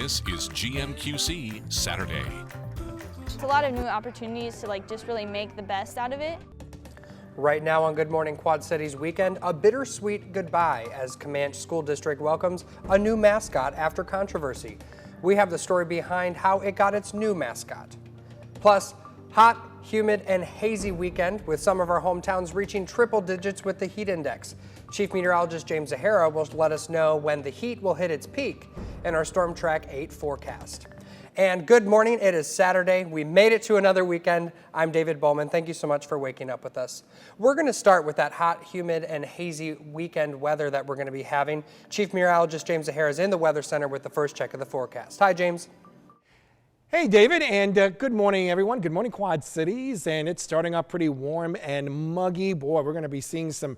This is GMQC Saturday. There's a lot of new opportunities to just really make the best out of it. Right now on Good Morning Quad Cities Weekend, a bittersweet goodbye as Comanche School District welcomes a new mascot after controversy. We have the story behind how it got its new mascot. Plus, hot, humid, and hazy weekend with some of our hometowns reaching triple digits with the heat index. Chief Meteorologist James Zahara will let us know when the heat will hit its peak in our Storm Track 8 forecast. And good morning, it is Saturday. We made it to another weekend. I'm David Bohlman. Thank you so much for waking up with us. We're going to start with that hot, humid, and hazy weekend weather that we're going to be having. Chief Meteorologist James Zahara is in the Weather Center with the first check of the forecast. Hi, James. Hey, David, and good morning, everyone. Good morning, Quad Cities. And it's starting off pretty warm and muggy. Boy, we're going to be seeing some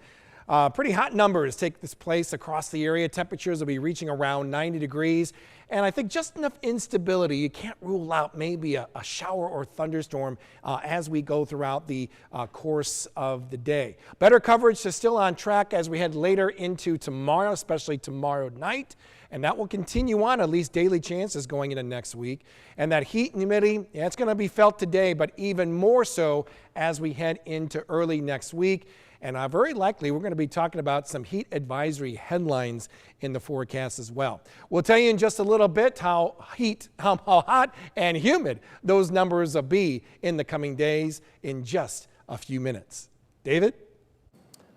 pretty hot numbers take this place across the area. Temperatures will be reaching around 90 degrees. And I think just enough instability. You can't rule out maybe a shower or thunderstorm as we go throughout the course of the day. Better coverage is still on track as we head later into tomorrow, especially tomorrow night. And that will continue on, at least daily chances going into next week. And that heat and humidity, yeah, it's going to be felt today, but even more so as we head into early next week. And very likely we're going to be talking about some heat advisory headlines in the forecast as well. We'll tell you in just a little bit how hot and humid those numbers will be in the coming days in just a few minutes. David?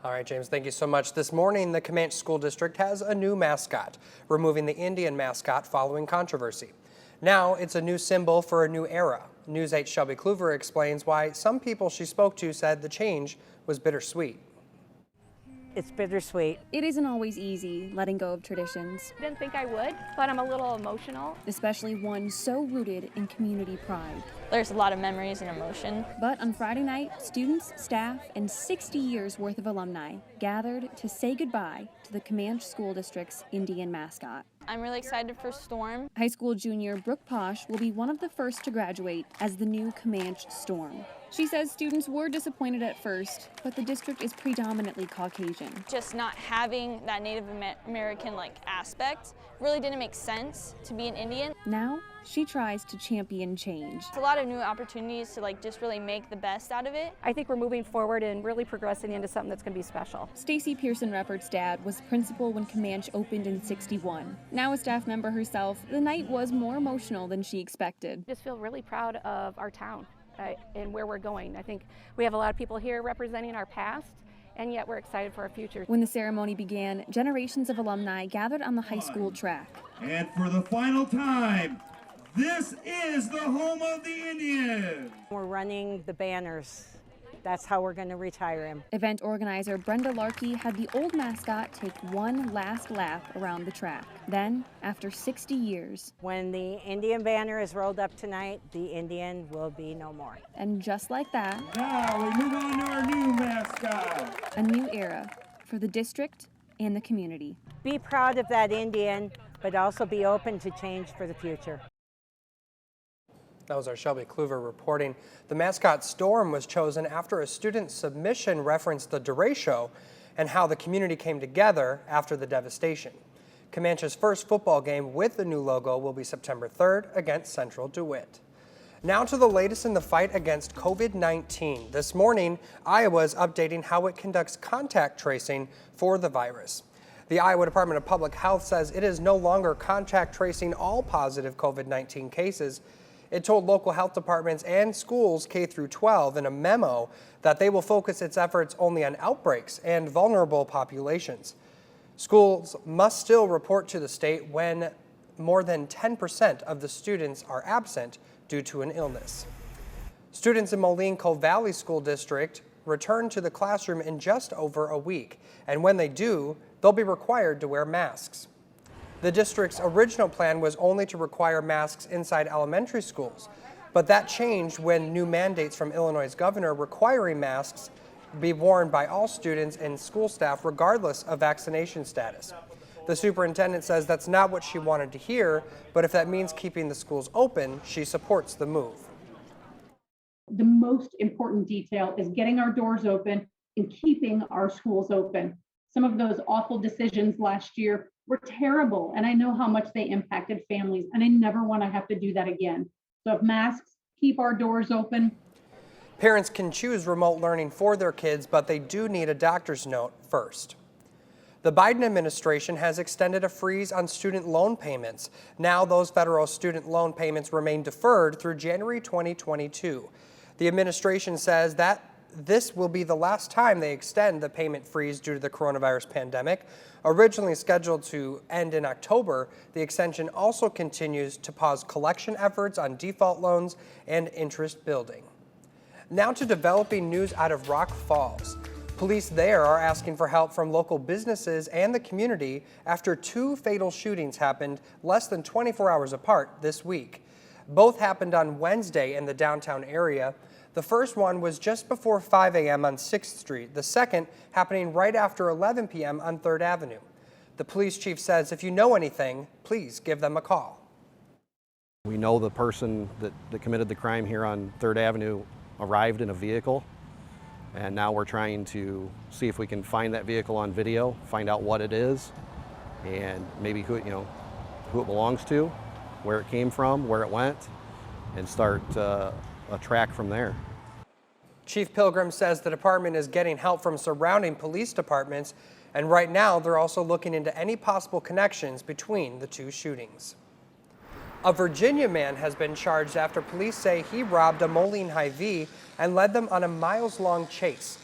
All right, James, thank you so much. This morning, the Comanche School District has a new mascot, removing the Indian mascot following controversy. Now it's a new symbol for a new era. News 8's Shelby Kluver explains why some people she spoke to said the change was bittersweet. It's bittersweet. It isn't always easy letting go of traditions. Didn't think I would, but I'm a little emotional. Especially one so rooted in community pride. There's a lot of memories and emotion. But on Friday night, students, staff, and 60 years worth of alumni gathered to say goodbye to the Comanche School District's Indian mascot. I'm really excited for Storm. High school junior Brooke Posh will be one of the first to graduate as the new Comanche Storm. She says students were disappointed at first, but the district is predominantly Caucasian. Just not having that Native American aspect really didn't make sense to be an Indian. Now she tries to champion change. It's a lot of new opportunities to just really make the best out of it. I think we're moving forward and really progressing into something that's going to be special. Stacy Pearson Reppert's dad was principal when Comanche opened in '61. Now a staff member herself, the night was more emotional than she expected. Just feel really proud of our town and where we're going. I think we have a lot of people here representing our past, and yet we're excited for our future. When the ceremony began, generations of alumni gathered on the high school track. And for the final time, this is the home of the Indians. We're running the banners. That's how we're going to retire him. Event organizer Brenda Larkey had the old mascot take one last lap around the track. Then, after 60 years, when the Indian banner is rolled up tonight, the Indian will be no more. And just like that, Now we move on to our new mascot. a new era for the district and the community. Be proud of that Indian, but also be open to change for the future. That was our Shelby Kluver reporting. The mascot Storm was chosen after a student submission referenced the derecho and how the community came together after the devastation. Comanche's first football game with the new logo will be September 3rd against Central DeWitt. Now to the latest in the fight against COVID-19. This morning, Iowa is updating how it conducts contact tracing for the virus. The Iowa Department of Public Health says it is no longer contact tracing all positive COVID-19 cases. It told local health departments and schools K through 12 in a memo that they will focus its efforts only on outbreaks and vulnerable populations. Schools must still report to the state when more than 10% of the students are absent due to an illness. Students in Moline Cove Valley School District return to the classroom in just over a week, and when they do, they'll be required to wear masks. The district's original plan was only to require masks inside elementary schools, but that changed when new mandates from Illinois' governor requiring masks be worn by all students and school staff regardless of vaccination status. The superintendent says that's not what she wanted to hear, but if that means keeping the schools open, she supports the move. The most important detail is getting our doors open and keeping our schools open. Some of those awful decisions last year were terrible. And I know how much they impacted families, and I never want to have to do that again. So if masks keep our doors open. Parents can choose remote learning for their kids, but they do need a doctor's note first. The Biden administration has extended a freeze on student loan payments. Now those federal student loan payments remain deferred through January 2022. The administration says that this will be the last time they extend the payment freeze due to the coronavirus pandemic. Originally scheduled to end in October, the extension also continues to pause collection efforts on default loans and interest building. Now to developing news out of Rock Falls. Police there are asking for help from local businesses and the community after 2 fatal shootings happened less than 24 hours apart this week. Both happened on Wednesday in the downtown area. The first one was just before 5 a.m. on 6th Street, the second happening right after 11 p.m. on 3rd Avenue. The police chief says if you know anything, please give them a call. We know the person that committed the crime here on 3rd Avenue arrived in a vehicle, and now we're trying to see if we can find that vehicle on video, find out what it is, and maybe who it belongs to, where it came from, where it went, and start a track from there. Chief Pilgrim says the department is getting help from surrounding police departments, and right now they're also looking into any possible connections between the 2 shootings. A Virginia man has been charged after police say he robbed a Moline Hy-Vee and led them on a miles-long chase.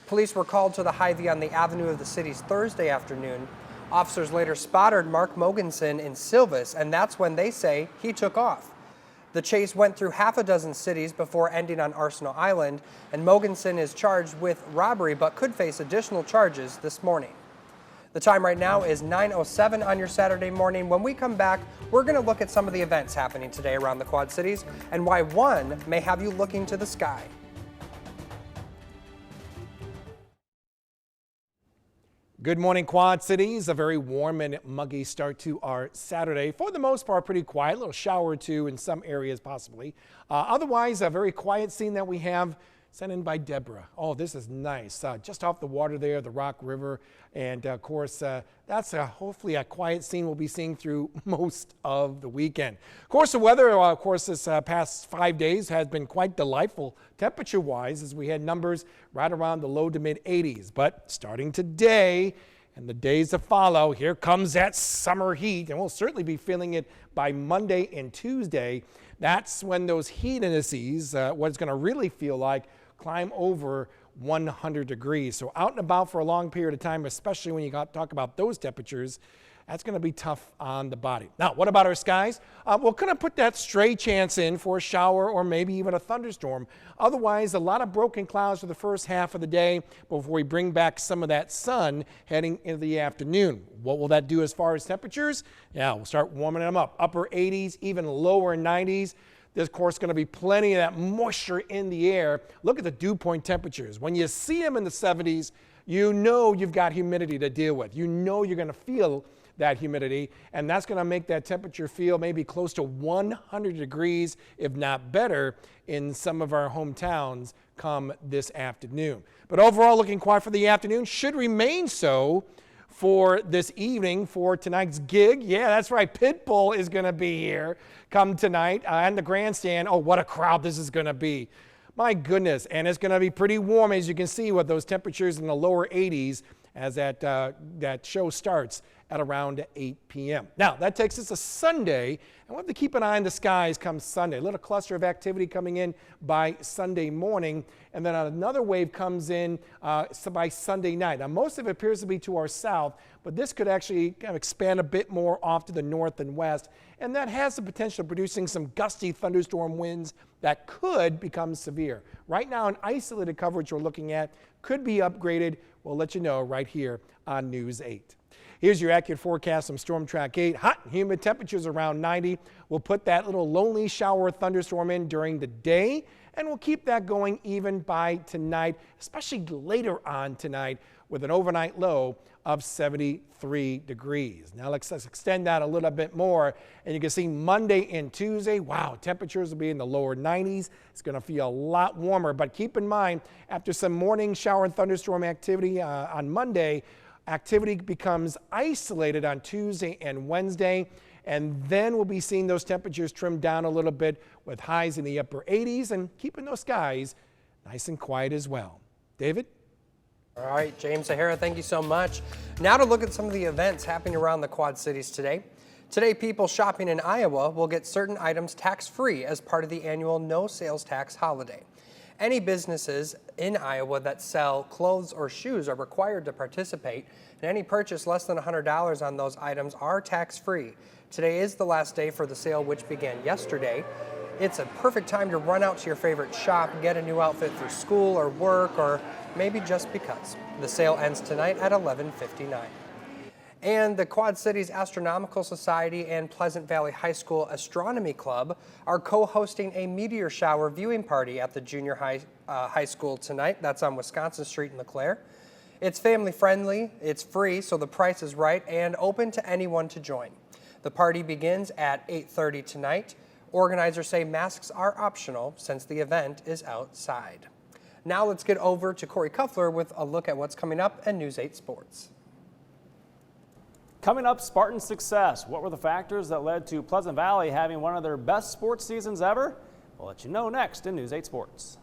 Police were called to the Hy-Vee on the Avenue of the cities Thursday afternoon. Officers later spotted Mark Mogensen in Silvis, and that's when they say he took off. The chase went through half a dozen cities before ending on Arsenal Island, and Mogensen is charged with robbery but could face additional charges this morning. The time right now is 9:07 on your Saturday morning. When we come back, we're going to look at some of the events happening today around the Quad Cities and why one may have you looking to the sky. Good morning, Quad Cities. A very warm and muggy start to our Saturday. For the most part, pretty quiet. A little shower or two in some areas possibly. Otherwise, a very quiet scene that we have sent in by Deborah. Oh, this is nice. Just off the water there, the Rock River. And of course, that's hopefully a quiet scene we'll be seeing through most of the weekend. Of course, the weather, this past 5 days has been quite delightful temperature-wise as we had numbers right around the low to mid 80s. But starting today and the days to follow, here comes that summer heat, and we'll certainly be feeling it by Monday and Tuesday. That's when those heat indices, what it's going to really feel like, climb over 100 degrees. So out and about for a long period of time, especially when you talk about those temperatures, that's going to be tough on the body. Now, what about our skies? We're going to put that stray chance in for a shower or maybe even a thunderstorm. Otherwise, a lot of broken clouds for the first half of the day before we bring back some of that sun heading into the afternoon. What will that do as far as temperatures? Yeah, we'll start warming them up. Upper 80s, even lower 90s. There's, of course, going to be plenty of that moisture in the air. Look at the dew point temperatures. When you see them in the 70s, you know you've got humidity to deal with. You know you're going to feel that humidity, and that's going to make that temperature feel maybe close to 100 degrees, if not better, in some of our hometowns come this afternoon. But overall, looking quiet for the afternoon, should remain so for this evening for tonight's gig. Yeah, that's right. Pitbull is going to be here come tonight and the grandstand. Oh, what a crowd this is going to be. My goodness. And it's going to be pretty warm, as you can see, with those temperatures in the lower 80s as that show starts at around 8 p.m. Now, that takes us to Sunday, and we'll have to keep an eye on the skies come Sunday. A little cluster of activity coming in by Sunday morning, and then another wave comes in by Sunday night. Now, most of it appears to be to our south, but this could actually kind of expand a bit more off to the north and west, and that has the potential of producing some gusty thunderstorm winds that could become severe. Right now, an isolated coverage we're looking at could be upgraded. We'll let you know right here on News 8. Here's your accurate forecast from Storm Track 8. Hot and humid temperatures around 90. We'll put that little lonely shower thunderstorm in during the day, and we'll keep that going even by tonight, especially later on tonight with an overnight low of 73 degrees. Now let's extend that a little bit more, and you can see Monday and Tuesday, wow, temperatures will be in the lower 90s. It's going to feel a lot warmer, but keep in mind, after some morning shower and thunderstorm activity on Monday, Activity becomes isolated on Tuesday and Wednesday, and then we'll be seeing those temperatures trim down a little bit with highs in the upper 80s and keeping those skies nice and quiet as well. David? All right, James Sahara, thank you so much. Now to look at some of the events happening around the Quad Cities today. Today, people shopping in Iowa will get certain items tax-free as part of the annual no sales tax holiday. Any businesses in Iowa that sell clothes or shoes are required to participate, and any purchase less than $100 on those items are tax-free. Today is the last day for the sale, which began yesterday. It's a perfect time to run out to your favorite shop, get a new outfit for school or work, or maybe just because. The sale ends tonight at 11:59. And the Quad Cities Astronomical Society and Pleasant Valley High School Astronomy Club are co-hosting a meteor shower viewing party at the junior high school tonight. That's on Wisconsin Street in LeClaire. It's family friendly, it's free, so the price is right, and open to anyone to join. The party begins at 8:30 tonight. Organizers say masks are optional since the event is outside. Now let's get over to Corey Kuffler with a look at what's coming up in News 8 Sports. Coming up, Spartan success. What were the factors that led to Pleasant Valley having one of their best sports seasons ever? We'll let you know next in News 8 Sports.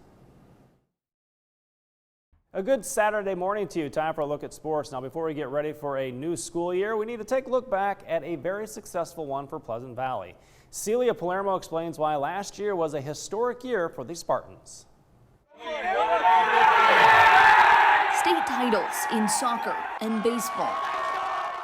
A good Saturday morning to you. Time for a look at sports. Now, before we get ready for a new school year, we need to take a look back at a very successful one for Pleasant Valley. Celia Palermo explains why last year was a historic year for the Spartans. State titles in soccer and baseball.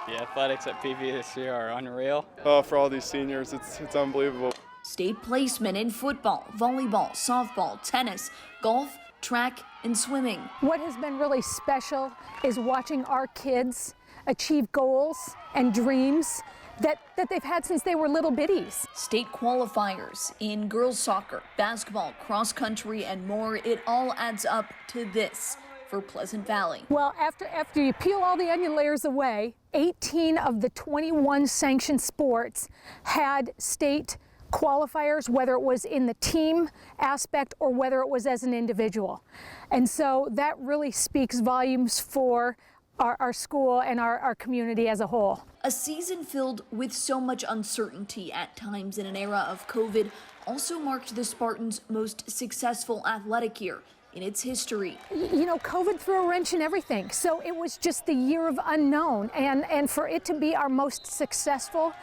The athletics at PV this year are unreal. For all these seniors, it's unbelievable. State placement in football, volleyball, softball, tennis, golf, track, and swimming. What has been really special is watching our kids achieve goals and dreams that they've had since they were little bitties. State qualifiers in girls soccer, basketball, cross country, and more. It all adds up to this for Pleasant Valley. Well, after you peel all the onion layers away, 18 of the 21 sanctioned sports had state qualifiers, whether it was in the team aspect or whether it was as an individual. And so that really speaks volumes for our school and our community as a whole. A season filled with so much uncertainty at times in an era of COVID also marked the Spartans' most successful athletic year in its history. You know, COVID threw a wrench in everything, so it was just the year of unknown, and for it to be our most successful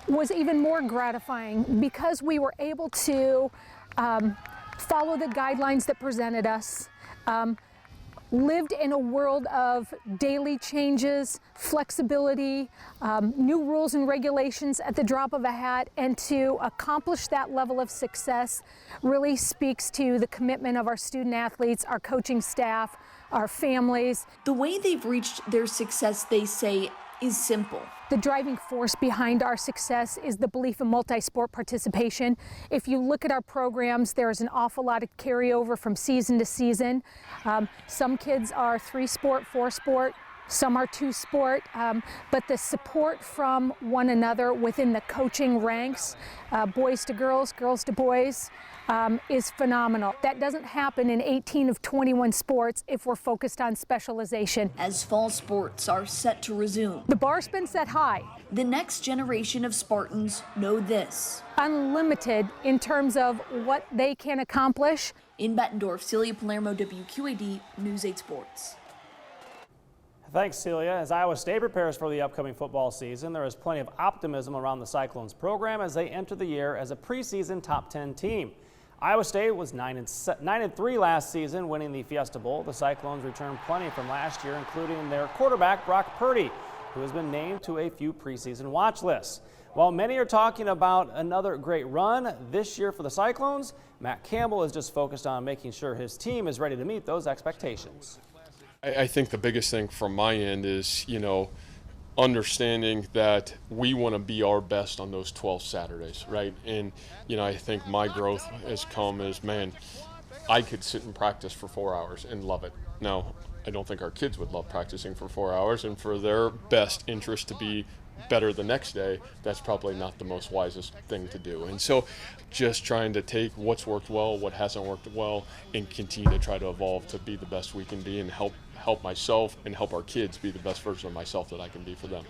was even more gratifying because we were able to follow the guidelines that presented us, lived in a world of daily changes, flexibility, new rules and regulations at the drop of a hat, and to accomplish that level of success really speaks to the commitment of our student athletes, our coaching staff, our families. The way they've reached their success, they say, is simple. The driving force behind our success is the belief in multi-sport participation. If you look at our programs, there's an awful lot of carryover from season to season. Some kids are 3-sport, 4-sport, some are 2-sport, but the support from one another within the coaching ranks, boys to girls, girls to boys, is phenomenal. That doesn't happen in 18 of 21 sports if we're focused on specialization. As fall sports are set to resume, the bar's been set high. The next generation of Spartans know this. Unlimited in terms of what they can accomplish. In Bettendorf, Celia Palermo, WQAD, News 8 Sports. Thanks, Celia. As Iowa State prepares for the upcoming football season, there is plenty of optimism around the Cyclones program as they enter the year as a preseason top 10 team. Iowa State was 9-3 last season, winning the Fiesta Bowl. The Cyclones returned plenty from last year, including their quarterback, Brock Purdy, who has been named to a few preseason watch lists. While many are talking about another great run this year for the Cyclones, Matt Campbell is just focused on making sure his team is ready to meet those expectations. I think the biggest thing from my end is, understanding that we want to be our best on those 12 Saturdays, right? And, I think my growth has come as, man, I could sit and practice for 4 hours and love it. Now, I don't think our kids would love practicing for 4 hours, and for their best interest to be better the next day, that's probably not the most wisest thing to do. And so just trying to take what's worked well, what hasn't worked well, and continue to try to evolve to be the best we can be and help help myself and help our kids be the best version of myself that I can be for them.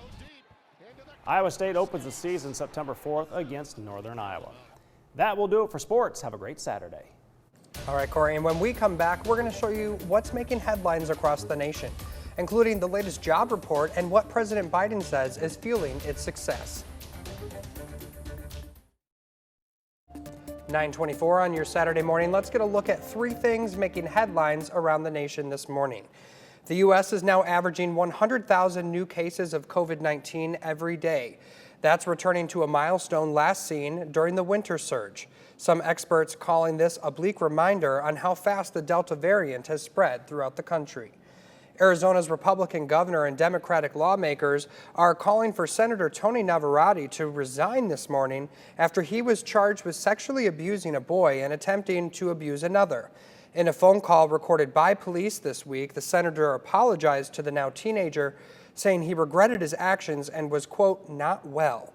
Iowa State opens the season September 4th against Northern Iowa. That will do it for sports. Have a great Saturday. All right, Corey, and when we come back, we're going to show you what's making headlines across the nation, including the latest job report and what President Biden says is fueling its success. 9:24 on your Saturday morning. Let's get a look at three things making headlines around the nation this morning. The U.S. is now averaging 100,000 new cases of COVID-19 every day. That's returning to a milestone last seen during the winter surge. Some experts calling this a bleak reminder on how fast the Delta variant has spread throughout the country. Arizona's Republican governor and Democratic lawmakers are calling for Senator Tony Navarrete to resign this morning after he was charged with sexually abusing a boy and attempting to abuse another. In a phone call recorded by police this week, the senator apologized to the now teenager, saying he regretted his actions and was, quote, not well.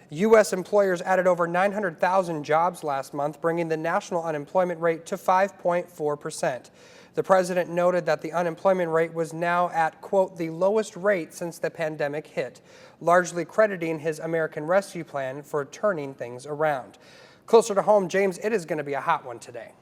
U.S. employers added over 900,000 jobs last month, bringing the national unemployment rate to 5.4%. The president noted that the unemployment rate was now at, quote, the lowest rate since the pandemic hit, largely crediting his American Rescue Plan for turning things around. Closer to home, James, it is going to be a hot one today.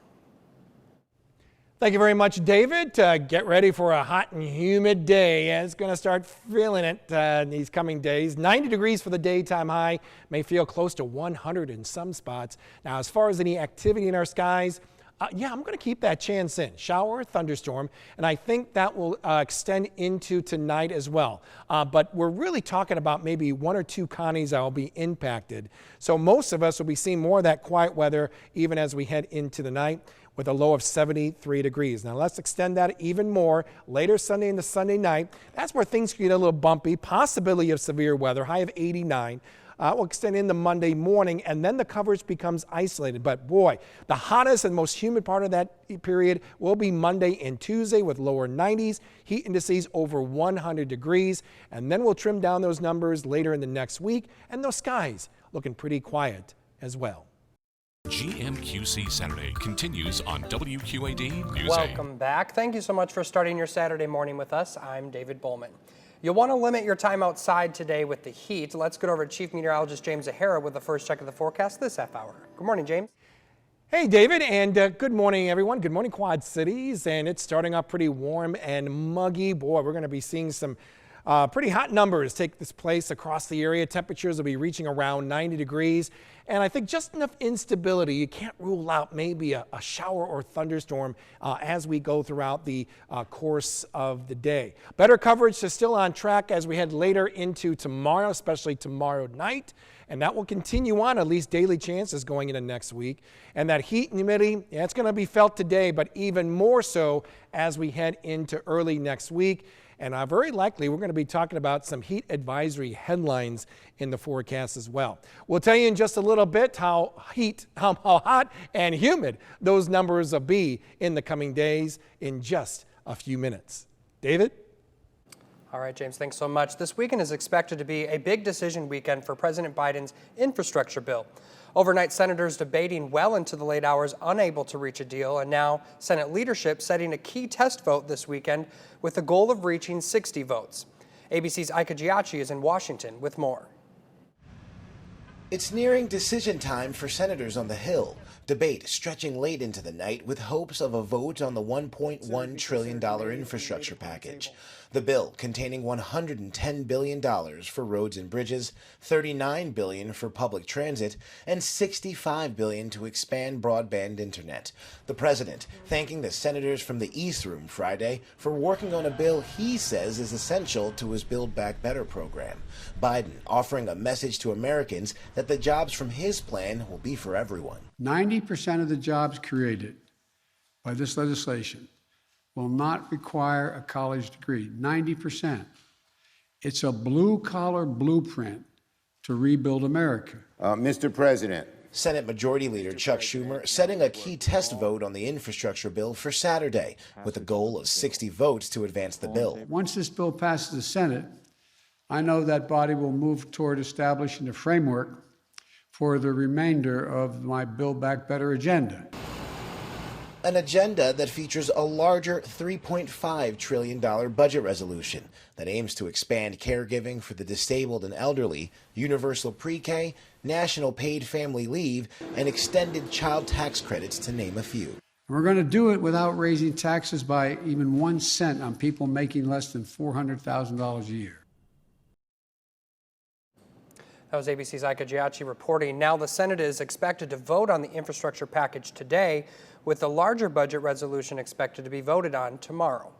Thank you very much, David. Get ready for a hot and humid day. It's going to start feeling it in these coming days. 90 degrees for the daytime high. May feel close to 100 in some spots. Now, as far as any activity in our skies, I'm going to keep that chance in. Shower or thunderstorm, and I think that will extend into tonight as well. But we're really talking about maybe one or two counties that will be impacted. So most of us will be seeing more of that quiet weather even as we head into the night, with a low of 73 degrees. Now let's extend that even more later Sunday into Sunday night. That's where things get a little bumpy, possibility of severe weather, high of 89. We'll extend into Monday morning, and then the coverage becomes isolated. But boy, the hottest and most humid part of that period will be Monday and Tuesday with lower 90s, heat indices over 100 degrees, and then we'll trim down those numbers later in the next week, and those skies looking pretty quiet as well. GMQC Saturday continues on WQAD News 8. Welcome back. Thank you so much for starting your Saturday morning with us. I'm David Bohlman. You'll want to limit your time outside today with the heat. Let's get over to Chief Meteorologist James Zahara with the first check of the forecast this half hour. Good morning, James. Hey, David, and good morning, everyone. Good morning, Quad Cities. And it's starting off pretty warm and muggy. Boy, we're going to be seeing some pretty hot numbers take this place across the area. Temperatures will be reaching around 90 degrees. And I think just enough instability. You can't rule out maybe a shower or thunderstorm as we go throughout the course of the day. Better coverage is still on track as we head later into tomorrow, especially tomorrow night. And that will continue on, at least daily chances going into next week. And that heat and humidity, it's going to be felt today, but even more so as we head into early next week. And very likely we're going to be talking about some heat advisory headlines in the forecast as well. We'll tell you in just a little bit how hot and humid those numbers will be in the coming days in just a few minutes. David? All right, James, thanks so much. This weekend is expected to be a big decision weekend for President Biden's infrastructure bill. Overnight, senators debating well into the late hours, unable to reach a deal, and now Senate leadership setting a key test vote this weekend with the goal of reaching 60 votes. ABC's Ika Giacchi is in Washington with more. It's nearing decision time for senators on the Hill. Debate stretching late into the night with hopes of a vote on the $1.1 trillion infrastructure package. The bill containing $110 billion for roads and bridges, $39 billion for public transit, and $65 billion to expand broadband internet. The president thanking the senators from the East Room Friday for working on a bill he says is essential to his Build Back Better program. Biden offering a message to Americans that the jobs from his plan will be for everyone. 90% of the jobs created by this legislation will not require a college degree. 90%. It's a blue-collar blueprint to rebuild America. Mr. President. Senate Majority Leader Chuck Schumer setting a key test vote on the infrastructure bill for Saturday with a goal of 60 votes to advance the bill. Once this bill passes the Senate, I know that body will move toward establishing a framework for the remainder of my Build Back Better agenda. an agenda that features a larger $3.5 trillion budget resolution that aims to expand caregiving for the disabled and elderly, universal pre-K, national paid family leave, and extended child tax credits, to name a few. We're going to do it without raising taxes by even 1 cent on people making less than $400,000 a year. That was ABC's Ika Giacchi reporting. Now the Senate is expected to vote on the infrastructure package today, with the larger budget resolution expected to be voted on tomorrow.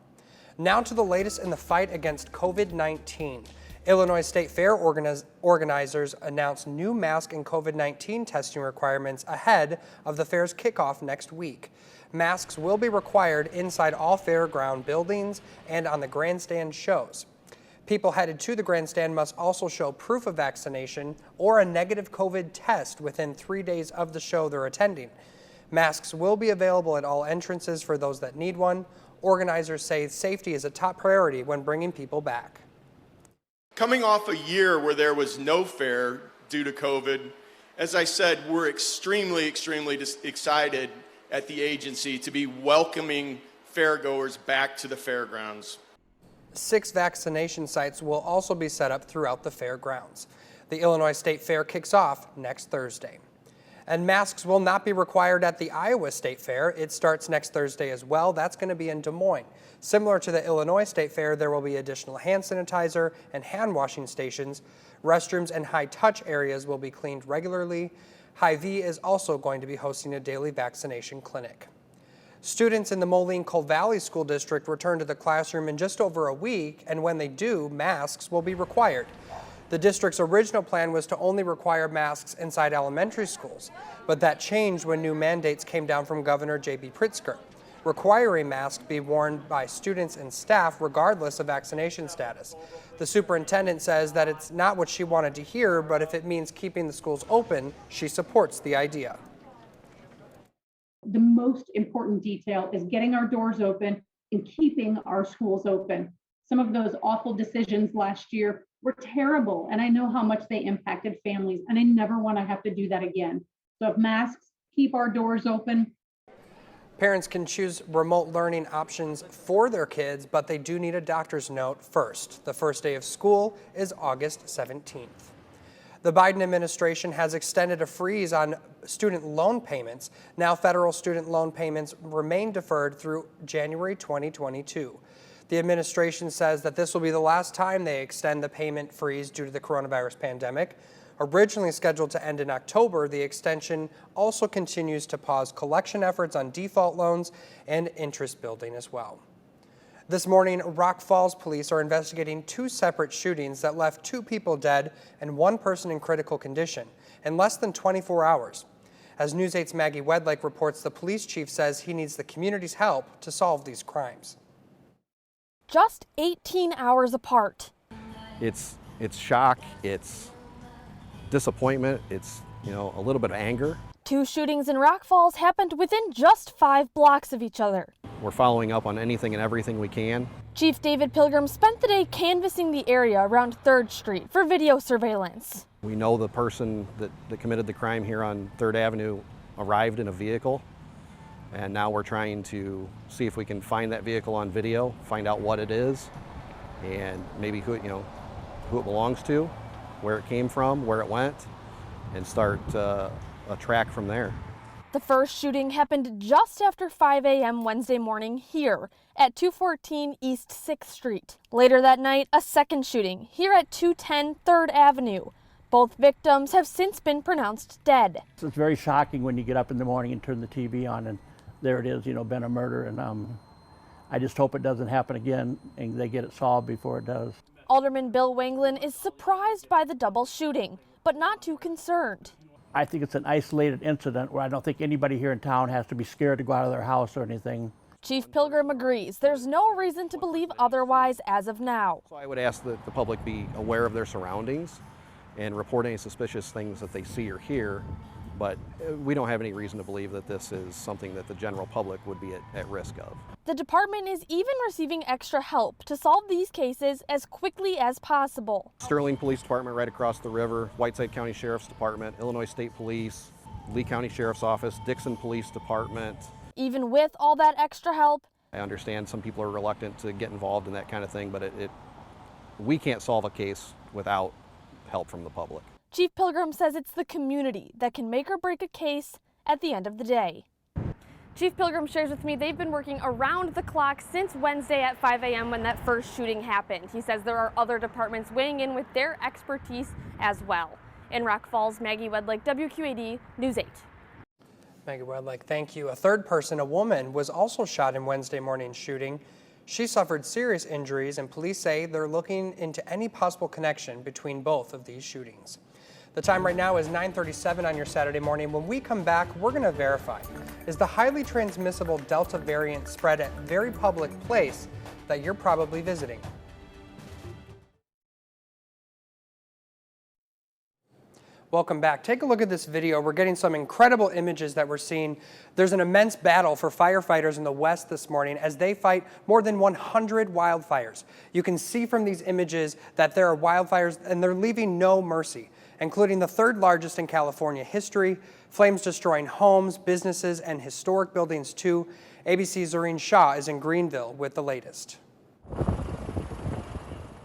Now to the latest in the fight against COVID-19. Illinois State Fair organizers announced new mask and COVID-19 testing requirements ahead of the fair's kickoff next week. Masks will be required inside all fairground buildings and on the grandstand shows. People headed to the grandstand must also show proof of vaccination or a negative COVID test within 3 days of the show they're attending. Masks will be available at all entrances for those that need one. Organizers say safety is a top priority when bringing people back. Coming off a year where there was no fair due to COVID, as I said, we're extremely excited at the agency to be welcoming fairgoers back to the fairgrounds. 6 vaccination sites will also be set up throughout the fairgrounds. The Illinois State Fair kicks off next Thursday. And masks will not be required at the Iowa State Fair. It starts next Thursday as well. That's going to be in Des Moines. Similar to the Illinois State Fair, there will be additional hand sanitizer and hand washing stations. Restrooms and high-touch areas will be cleaned regularly. Hy-Vee is also going to be hosting a daily vaccination clinic. Students in the Moline-Coal Valley School District return to the classroom in just over a week, and when they do, masks will be required. The district's original plan was to only require masks inside elementary schools, but that changed when new mandates came down from Governor J.B. Pritzker, requiring masks be worn by students and staff regardless of vaccination status. The superintendent says that it's not what she wanted to hear, but if it means keeping the schools open, she supports the idea. The most important detail is getting our doors open and keeping our schools open. Some of those awful decisions last year were terrible, and I know how much they impacted families, and I never want to have to do that again. So if masks keep our doors open. Parents can choose remote learning options for their kids, but they do need a doctor's note first. The first day of school is August 17th. The Biden administration has extended a freeze on student loan payments. Now federal student loan payments remain deferred through January 2022. The administration says that this will be the last time they extend the payment freeze due to the coronavirus pandemic. Originally scheduled to end in October, the extension also continues to pause collection efforts on default loans and interest building as well. This morning, Rock Falls police are investigating 2 separate shootings that left 2 people dead and 1 person in critical condition in less than 24 hours. As News 8's Maggie Wedlake reports, the police chief says he needs the community's help to solve these crimes. Just 18 hours apart. It's shock, it's disappointment, it's, a little bit of anger. 2 shootings in Rock Falls happened within just 5 blocks of each other. We're following up on anything and everything we can. Chief David Pilgrim spent the day canvassing the area around 3rd Street for video surveillance. We know the person that committed the crime here on 3rd Avenue arrived in a vehicle, and now we're trying to see if we can find that vehicle on video, find out what it is, and maybe who it belongs to, where it came from, where it went, and start a track from there. The first shooting happened just after 5 a.m. Wednesday morning here at 214 East 6th Street. Later that night, a second shooting here at 210 3rd Avenue. Both victims have since been pronounced dead. It's very shocking when you get up in the morning and turn the TV on and there it is, been a murder, and I just hope it doesn't happen again and they get it solved before it does. Alderman Bill Wanglin is surprised by the double shooting, but not too concerned. I think it's an isolated incident where I don't think anybody here in town has to be scared to go out of their house or anything. Chief Pilgrim agrees there's no reason to believe otherwise as of now. So I would ask that the public be aware of their surroundings and report any suspicious things that they see or hear, but we don't have any reason to believe that this is something that the general public would be at risk of. The department is even receiving extra help to solve these cases as quickly as possible. Sterling Police Department right across the river, Whiteside County Sheriff's Department, Illinois State Police, Lee County Sheriff's Office, Dixon Police Department. even with all that extra help, I understand some people are reluctant to get involved in that kind of thing, but we can't solve a case without help from the public. Chief Pilgrim says it's the community that can make or break a case at the end of the day. Chief Pilgrim shares with me they've been working around the clock since Wednesday at 5 a.m. when that first shooting happened. He says there are other departments weighing in with their expertise as well. In Rock Falls, Maggie Wedlake, WQAD News 8. Maggie Wedlake, thank you. A third person, a woman, was also shot in Wednesday morning's shooting. She suffered serious injuries, and police say they're looking into any possible connection between both of these shootings. The time right now is 9:37 on your Saturday morning. When we come back, we're going to verify, is the highly transmissible Delta variant spread at very public place that you're probably visiting? Welcome back. Take a look at this video. We're getting some incredible images that we're seeing. There's an immense battle for firefighters in the West this morning as they fight more than 100 wildfires. You can see from these images that there are wildfires and they're leaving no mercy, including the third largest in California history, flames destroying homes, businesses, and historic buildings too. ABC's Zareen Shah is in Greenville with the latest.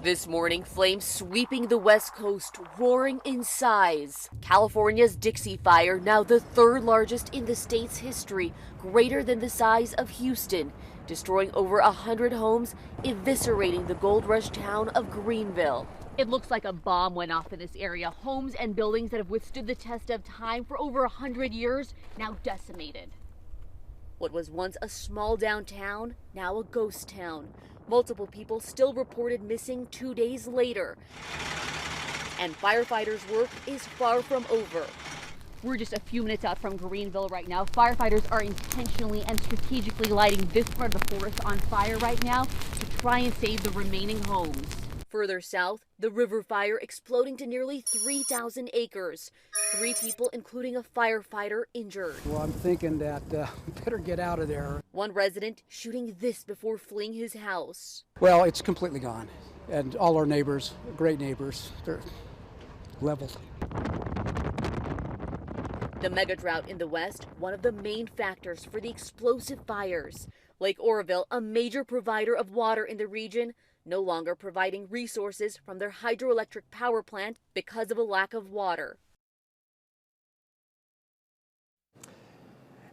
This morning, flames sweeping the West Coast, roaring in size. California's Dixie Fire, now the third largest in the state's history, greater than the size of Houston, destroying over 100 homes, eviscerating the gold rush town of Greenville. It looks like a bomb went off in this area. Homes and buildings that have withstood the test of time for over 100 years, now decimated. What was once a small downtown, now a ghost town. Multiple people still reported missing 2 days later. And firefighters' work is far from over. We're just a few minutes out from Greenville right now. Firefighters are intentionally and strategically lighting this part of the forest on fire right now to try and save the remaining homes. Further south, the river fire exploding to nearly 3,000 acres. 3 people, including a firefighter, injured. Well, I'm thinking that we better get out of there. One resident shooting this before fleeing his house. Well, it's completely gone. And all our neighbors, great neighbors, they're leveled. The mega drought in the west, one of the main factors for the explosive fires. Lake Oroville, a major provider of water in the region, no longer providing resources from their hydroelectric power plant because of a lack of water.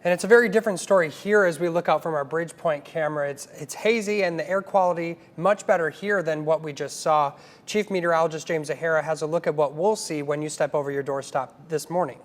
And it's a very different story here as we look out from our Bridgepoint camera. It's hazy and the air quality much better here than what we just saw. Chief Meteorologist James Zahara has a look at what we'll see when you step over your doorstep this morning.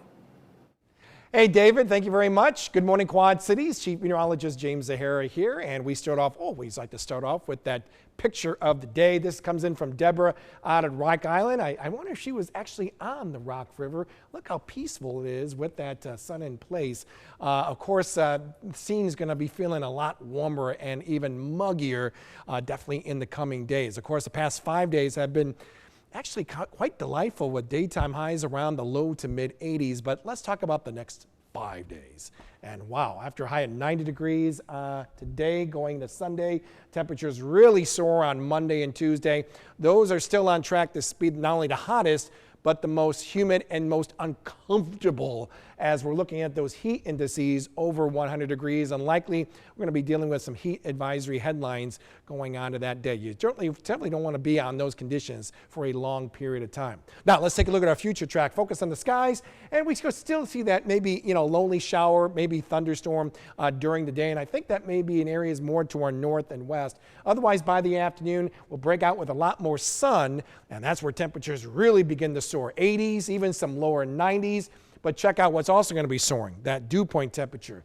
Hey, David, thank you very much. Good morning, Quad Cities. Chief Meteorologist James Zahara here, and we always like to start off with that picture of the day. This comes in from Deborah out at Rock Island. I wonder if she was actually on the Rock River. Look how peaceful it is with that sun in place. Of course, the scene's going to be feeling a lot warmer and even muggier, definitely in the coming days. Of course, the past 5 days have been actually quite delightful with daytime highs around the low to mid 80s, but let's talk about the next 5 days. And wow, after a high at 90 degrees today going to Sunday, temperatures really soar on Monday and Tuesday. Those are still on track to be not only the hottest, but the most humid and most uncomfortable as we're looking at those heat indices over 100 degrees. And likely we're going to be dealing with some heat advisory headlines going on to that day. You definitely don't want to be on those conditions for a long period of time. Now let's take a look at our future track. Focus on the skies, and we still see that maybe lonely shower, maybe thunderstorm during the day. And I think that may be in areas more to our north and west. Otherwise, by the afternoon, we'll break out with a lot more sun, and that's where temperatures really begin to soar. 80s, even some lower 90s. But check out what's also going to be soaring, that dew point temperature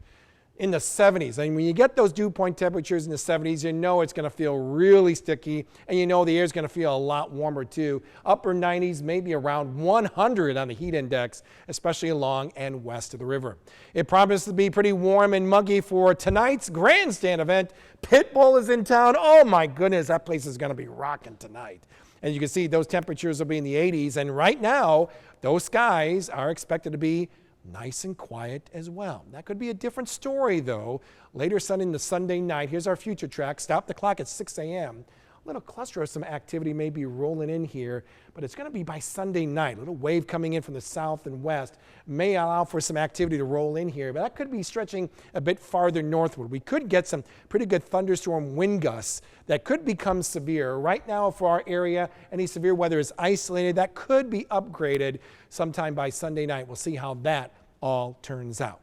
in the 70s. And when you get those dew point temperatures in the 70s, you know it's going to feel really sticky, and you know the air is going to feel a lot warmer too. Upper 90s, maybe around 100 on the heat index, especially along and west of the river. It promises to be pretty warm and muggy for tonight's grandstand event. Pitbull is in town. Oh my goodness, that place is going to be rocking tonight. And you can see those temperatures will be in the 80s. And right now, those skies are expected to be nice and quiet as well. That could be a different story, though. Later sun into Sunday night. Here's our future track. Stop the clock at 6 a.m. little cluster of some activity may be rolling in here, but it's going to be by Sunday night. A little wave coming in from the south and west may allow for some activity to roll in here, but that could be stretching a bit farther northward. We could get some pretty good thunderstorm wind gusts that could become severe. Right now for our area, any severe weather is isolated. That could be upgraded sometime by Sunday night. We'll see how that all turns out.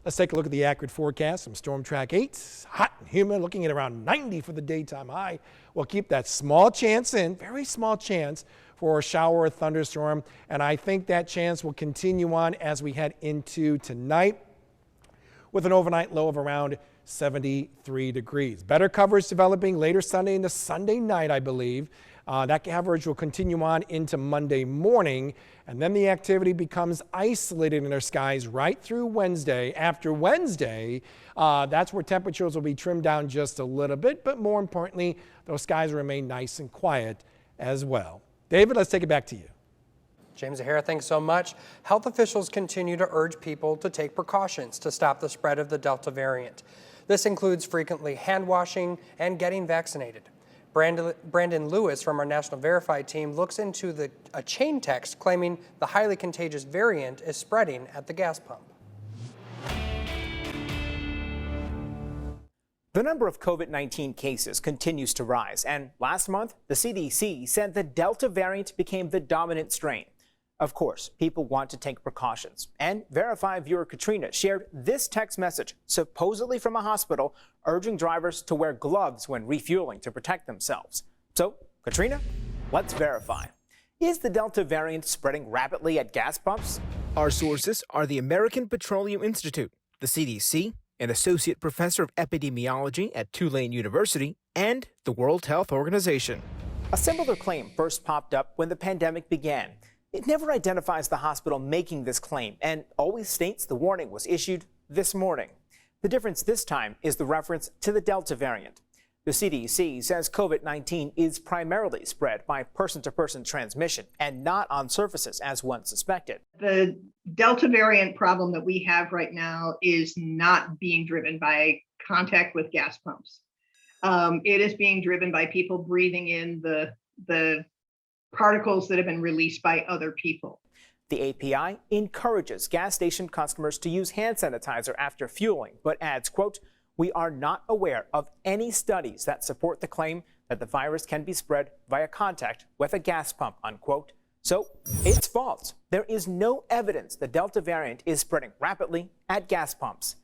Let's take a look at the accurate forecast from Storm Track 8. Hot and humid, looking at around 90 for the daytime high. We'll keep that small chance in, very small chance for a shower or thunderstorm, and I think that chance will continue on as we head into tonight with an overnight low of around 73 degrees. Better coverage developing later Sunday into Sunday night, I believe. That coverage will continue on into Monday morning, and then the activity becomes isolated in our skies right through Wednesday. After Wednesday, that's where temperatures will be trimmed down just a little bit, but more importantly, those skies remain nice and quiet as well. David, let's take it back to you. James O'Hara, thanks so much. Health officials continue to urge people to take precautions to stop the spread of the Delta variant. This includes frequently hand washing and getting vaccinated. Brandon Lewis from our National Verify team looks into a chain text claiming the highly contagious variant is spreading at the gas pump. The number of COVID-19 cases continues to rise, and last month, the CDC said the Delta variant became the dominant strain. Of course, people want to take precautions, and Verify viewer Katrina shared this text message, supposedly from a hospital, urging drivers to wear gloves when refueling to protect themselves. So, Katrina, let's verify. Is the Delta variant spreading rapidly at gas pumps? Our sources are the American Petroleum Institute, the CDC, an associate professor of epidemiology at Tulane University, and the World Health Organization. A similar claim first popped up when the pandemic began. It never identifies the hospital making this claim and always states the warning was issued this morning. The difference this time is the reference to the Delta variant. The CDC says COVID-19 is primarily spread by person-to-person transmission and not on surfaces as once suspected. The Delta variant problem that we have right now is not being driven by contact with gas pumps. It is being driven by people breathing in the particles that have been released by other people. The API encourages gas station customers to use hand sanitizer after fueling, but adds, quote, "We are not aware of any studies that support the claim that the virus can be spread via contact with a gas pump," unquote. So it's false. There is no evidence the Delta variant is spreading rapidly at gas pumps.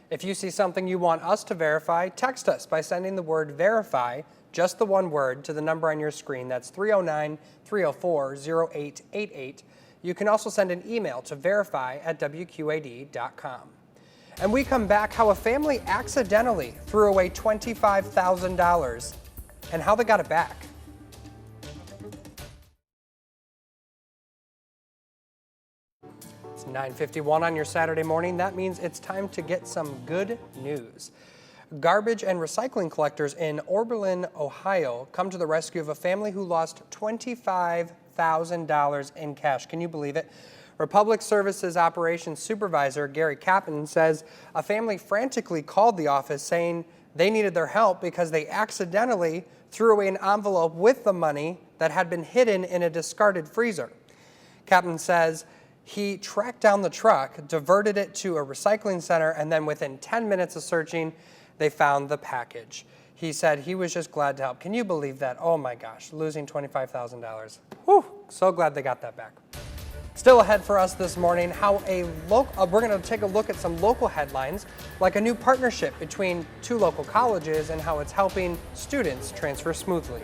If you see something you want us to verify, text us by sending the word verify, just the one word, to the number on your screen. That's 309-304-0888. You can also send an email to verify@wqad.com. And we come back how a family accidentally threw away $25,000 and how they got it back. It's 9:51 on your Saturday morning. That means it's time to get some good news. Garbage and recycling collectors in Oberlin, Ohio, come to the rescue of a family who lost $25,000 in cash. Can you believe it? Republic Services Operations Supervisor Gary Captain says a family frantically called the office saying they needed their help because they accidentally threw away an envelope with the money that had been hidden in a discarded freezer. Captain says he tracked down the truck, diverted it to a recycling center, and then within 10 minutes of searching, they found the package. He said he was just glad to help. Can you believe that? Oh my gosh, losing $25,000. Whew, so glad they got that back. Still ahead for us this morning, how we're going to take a look at some local headlines, like a new partnership between two local colleges and how it's helping students transfer smoothly.